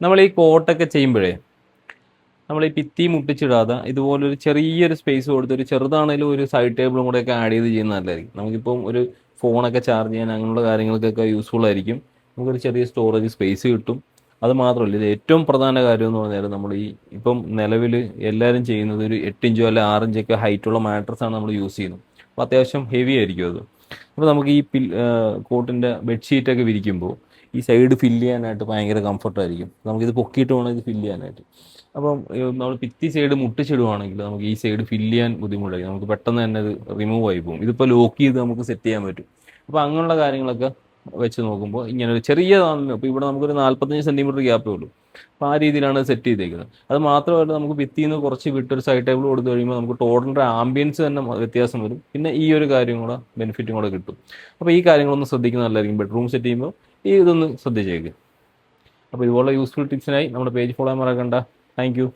നമ്മൾ ഈ കോട്ടൊക്കെ ചെയ്യുമ്പോഴേ നമ്മൾ ഈ ഭിത്തി മുട്ടിച്ചിടാതെ ഇതുപോലൊരു ചെറിയൊരു സ്പേസ് കൊടുത്ത് ഒരു ചെറുതാണെങ്കിലും ഒരു സൈഡ് ടേബിളും കൂടെ ഒക്കെ ആഡ് ചെയ്ത് ചെയ്യുന്നത് നല്ലതായിരിക്കും. നമുക്കിപ്പം ഒരു ഫോണൊക്കെ ചാർജ് ചെയ്യാൻ അങ്ങനെയുള്ള കാര്യങ്ങൾക്കൊക്കെ യൂസ്ഫുൾ ആയിരിക്കും. നമുക്കൊരു ചെറിയ സ്റ്റോറേജ് സ്പേസ് കിട്ടും. അത് മാത്രമല്ല, ഇത് ഏറ്റവും പ്രധാന കാര്യം എന്ന് പറഞ്ഞാൽ നമ്മൾ ഈ ഇപ്പം നിലവിൽ എല്ലാവരും ചെയ്യുന്നത് ഒരു 8 ഇഞ്ചോ അല്ലെ 6 ഇഞ്ചൊക്കെ ഹൈറ്റുള്ള മാട്രസാണ് നമ്മൾ യൂസ് ചെയ്യുന്നത്. അപ്പോൾ അത്യാവശ്യം ഹെവി ആയിരിക്കും അത്. അപ്പോൾ നമുക്ക് ഈ കോട്ടിൻ്റെ ബെഡ്ഷീറ്റൊക്കെ വിരിക്കുമ്പോൾ ഈ സൈഡ് ഫില്ല് ചെയ്യാനായിട്ട് ഭയങ്കര കംഫർട്ടായിരിക്കും. നമുക്കിത് പൊക്കിയിട്ട് വേണം ഇത് ഫില്ല് ചെയ്യാനായിട്ട്. അപ്പം നമ്മൾ ഭിത്തി സൈഡ് മുട്ടിച്ചിടുവാണെങ്കിൽ നമുക്ക് ഈ സൈഡ് ഫില്ല് ചെയ്യാൻ ബുദ്ധിമുട്ടായിരിക്കും. നമുക്ക് പെട്ടെന്ന് തന്നെ അത് റിമൂവ് ആയി പോകും. ഇതിപ്പോൾ ലോക്ക് ചെയ്ത് നമുക്ക് സെറ്റ് ചെയ്യാൻ പറ്റും. അപ്പോൾ അങ്ങനെയുള്ള കാര്യങ്ങളൊക്കെ വെച്ച് നോക്കുമ്പോൾ ഇങ്ങനെ ഒരു ചെറിയതാണല്ലോ. അപ്പോൾ ഇവിടെ നമുക്കൊരു 45 സെൻറ്റിമീറ്റർ ഗ്യാപ്പേ ഉള്ളൂ. അപ്പോൾ ആ രീതിയിലാണ് സെറ്റ് ചെയ്തേക്കുന്നത്. അത് മാത്രമല്ല, നമുക്ക് ഭിത്തിയിൽ നിന്ന് കുറച്ച് വിട്ടൊരു സൈഡ് ടേബിൾ കൊടുത്തു കഴിയുമ്പോൾ നമുക്ക് ടോട്ടലിൻ്റെ ആംബിയൻസ് തന്നെ വ്യത്യാസം വരും. പിന്നെ ഈ ഒരു കാര്യം കൂടെ ബെനിഫിറ്റും കൂടെ കിട്ടും. അപ്പോൾ ഈ കാര്യങ്ങളൊന്നും ശ്രദ്ധിക്കുന്നത് നല്ലതായിരിക്കും. ബെഡ്റൂം സെറ്റ് ചെയ്യുമ്പോൾ ഇതൊന്ന് ശ്രദ്ധിച്ചേക്ക്. അപ്പോൾ ഇതുപോലുള്ള യൂസ്ഫുൾ ടിപ്സിനായി നമ്മുടെ പേജ് ഫോളോ ചെയ്യാൻ മറക്കണ്ട. Thank you.